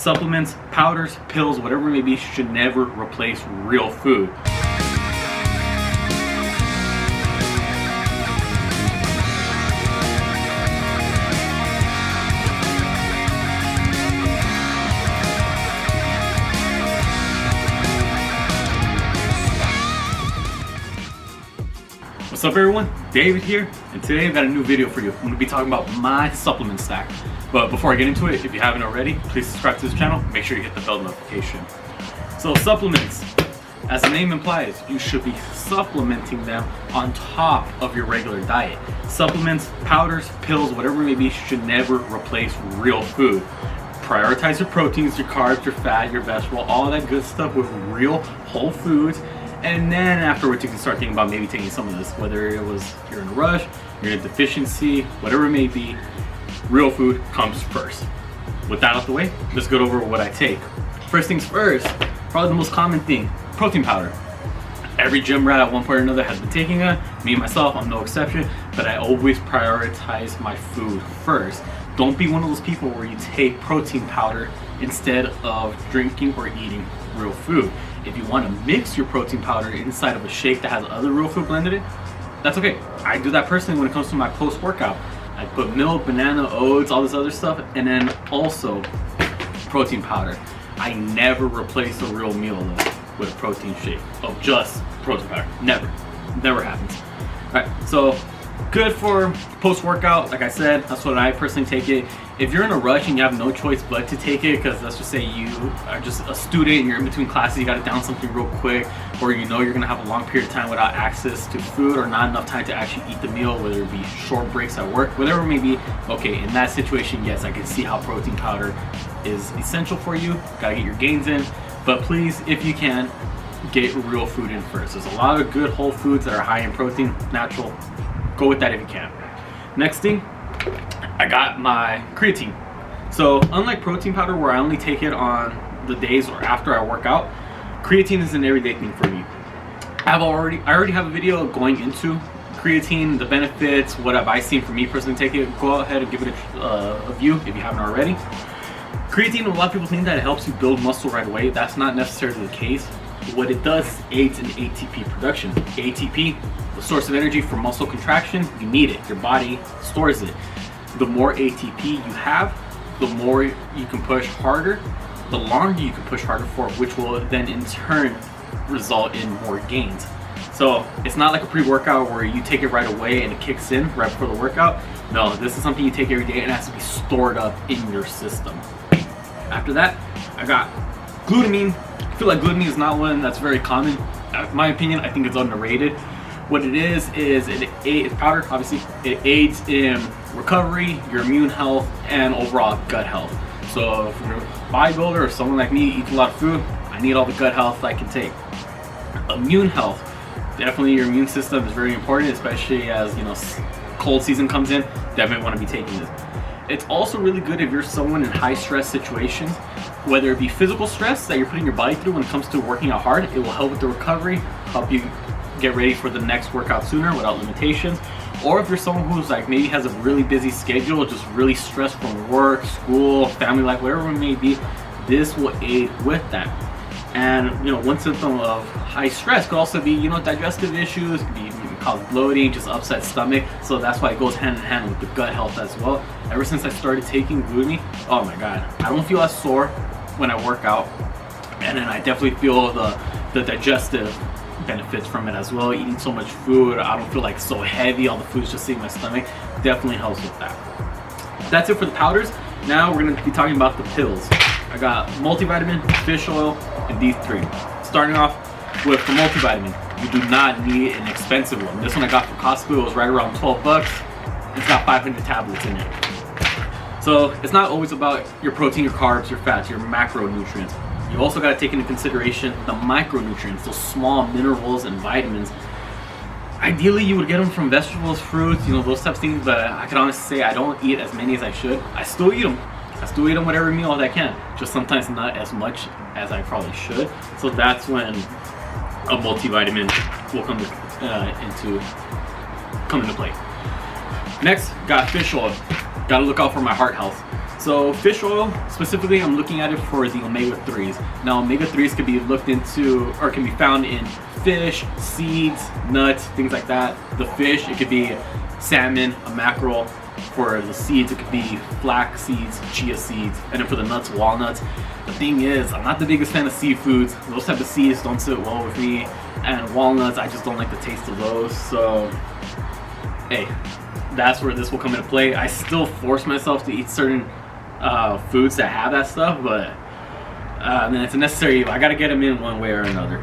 Supplements, powders, pills, whatever it may be, should never replace real food. What's up everyone, David here, and today I've got a new video for you. I'm going to be talking about my supplement stack. But before I get into it, if you haven't already, please subscribe to this channel, make sure you hit the bell notification. So supplements, as the name implies, you should be supplementing them on top of your regular diet. Supplements, powders, pills, whatever it may be, should never replace real food. Prioritize your proteins, your carbs, your fat, your vegetable, all of that good stuff with real whole foods. And then afterwards you can start thinking about maybe taking some of this, whether it was you're in a rush, you're in a deficiency, whatever it may be, real food comes first. With that out the way, let's go over what I take. First things first, probably the most common thing, protein powder. Every gym rat at one point or another has been taking it. Me myself, I'm no exception, but I always prioritize my food first. Don't be one of those people where you take protein powder instead of drinking or eating real food. If you want to mix your protein powder inside of a shake that has other real food blended in, that's okay. I do that personally when it comes to my post-workout. I put milk, banana, oats, all this other stuff, and then also protein powder. I never replace a real meal though with a protein shake of just protein powder. Never happens. All right, so good for post-workout. Like I said, that's what I personally take it. If you're in a rush and you have no choice but to take it, because let's just say you are just a student and you're in between classes, you got to down something real quick, or you know you're going to have a long period of time without access to food or not enough time to actually eat the meal, whether it be short breaks at work, whatever it may be, okay, in that situation, yes, I can see how protein powder is essential for you. Got to get your gains in, but please, if you can, get real food in first. There's a lot of good whole foods that are high in protein, natural. Go with that if you can. Next thing, I got my creatine. So unlike protein powder where I only take it on the days or after I work out, creatine is an everyday thing for me. I already have a video going into creatine, the benefits, what have I seen for me personally take it. Go ahead and give it a view if you haven't already. Creatine, a lot of people think that it helps you build muscle right away. That's not necessarily the case. What it does is aids in ATP production. ATP, the source of energy for muscle contraction, you need it. Your body stores it. The more ATP you have, the more you can push harder, the longer you can push harder for, which will then in turn result in more gains. So it's not like a pre-workout where you take it right away and it kicks in right before the workout. No, this is something you take every day and it has to be stored up in your system. After that, I got glutamine. I feel like glutamine is not one that's very common. In my opinion, I think it's underrated. What it is it's powder, obviously. It aids in recovery, your immune health, and overall gut health. So if you're a bodybuilder or someone like me eats a lot of food, I need all the gut health I can take. Immune health, definitely your immune system is very important, especially as cold season comes in. Definitely want to be taking this. It's also really good if you're someone in high stress situations, whether it be physical stress that you're putting your body through when it comes to working out hard. It will help with the recovery, help you get ready for the next workout sooner without limitations. Or if you're someone who's like maybe has a really busy schedule, just really stressed from work, school, family life, whatever it may be, this will aid with that. And one symptom of high stress could also be digestive issues, could be cause bloating, just upset stomach. So that's why it goes hand in hand with the gut health as well. Ever since I started taking glutamine, oh my god, I don't feel as sore when I work out, and then I definitely feel the digestive benefits from it as well. Eating so much food, I don't feel like so heavy, all the food's just sitting in my stomach. Definitely helps with that. That's it for the powders. Now we're going to be talking about the pills. I got multivitamin, fish oil, and D3. Starting off with the multivitamin, you do not need an expensive one. This one I got from Costco, it was right around 12 bucks. It's got 500 tablets in it. So it's not always about your protein, your carbs, your fats, your macronutrients. You also got to take into consideration the micronutrients, those small minerals and vitamins. Ideally, you would get them from vegetables, fruits, those types of things, but I can honestly say I don't eat as many as I should. I still eat them. I still eat them with every meal that I can, just sometimes not as much as I probably should. So that's when a multivitamin will come into play. Next, got fish oil. Gotta look out for my heart health. So fish oil, specifically, I'm looking at it for the omega-3s. Now omega-3s can be looked into or can be found in fish, seeds, nuts, things like that. The fish, it could be salmon, a mackerel. For the seeds, it could be flax seeds, chia seeds, and then for the nuts, walnuts. The thing is, I'm not the biggest fan of seafoods. Those type of seeds don't sit well with me, and walnuts, I just don't like the taste of those. So, hey, that's where this will come into play. I still force myself to eat certain foods that have that stuff, but then it's a necessary evil. I gotta get them in one way or another.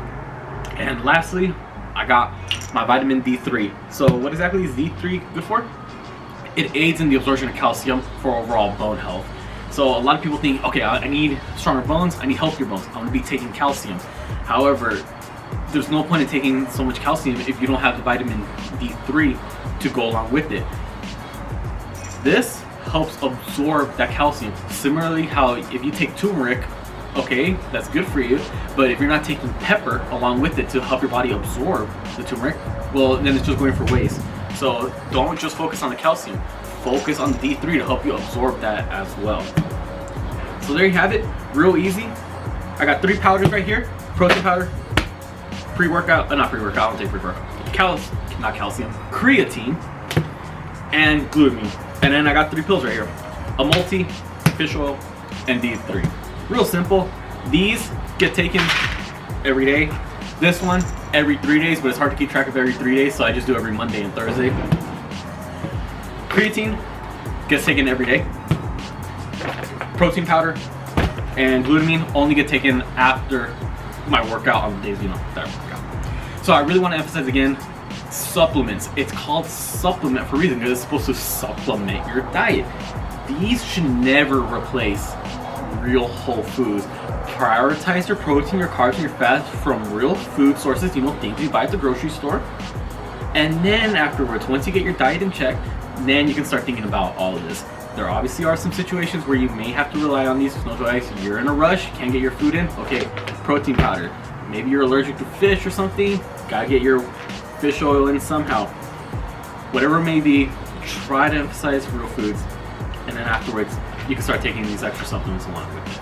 And lastly, I got my vitamin D3. So what exactly is D3 good for? It aids in the absorption of calcium for overall bone health. So a lot of people think, okay, I need stronger bones, I need healthier bones, I'm gonna be taking calcium. However, there's no point in taking so much calcium if you don't have the vitamin D3 to go along with it. This helps absorb that calcium. Similarly, how if you take turmeric, okay, that's good for you, but if you're not taking pepper along with it to help your body absorb the turmeric, well, then it's just going for waste. So don't just focus on the calcium, focus on the D3 to help you absorb that as well. So there you have it, real easy. I got 3 powders right here: protein powder, pre-workout, not pre-workout, I don't take pre-workout, not calcium, creatine, and glutamine. And then I got 3 pills right here: a multi, fish oil, and D3. Real simple. These get taken every day. This one every 3 days, but it's hard to keep track of every 3 days, so I just do every Monday and Thursday. Creatine gets taken every day. Protein powder and glutamine only get taken after my workout on the days, that I work out. So I really want to emphasize again, supplements. It's called supplement for a reason, because it's supposed to supplement your diet. These should never replace real whole foods. Prioritize your protein, your carbs, and your fats from real food sources, things you buy at the grocery store. And then afterwards, once you get your diet in check, then you can start thinking about all of this. There obviously are some situations where you may have to rely on these. No choice. You're in a rush, can't get your food in. Okay, protein powder. Maybe you're allergic to fish or something. Gotta get your fish oil in somehow. Whatever it may be, try to emphasize real foods. And then afterwards, you can start taking these extra supplements along with it.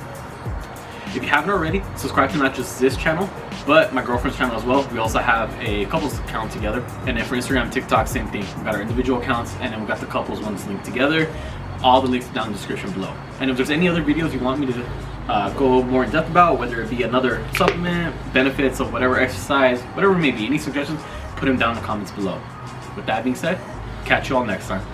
If you haven't already, subscribe to not just this channel, but my girlfriend's channel as well. We also have a couples account together. And then for Instagram, TikTok, same thing. We've got our individual accounts, and then we've got the couples ones linked together. All the links down in the description below. And if there's any other videos you want me to go more in depth about, whether it be another supplement, benefits of whatever exercise, whatever it may be, any suggestions, put them down in the comments below. With that being said, catch you all next time.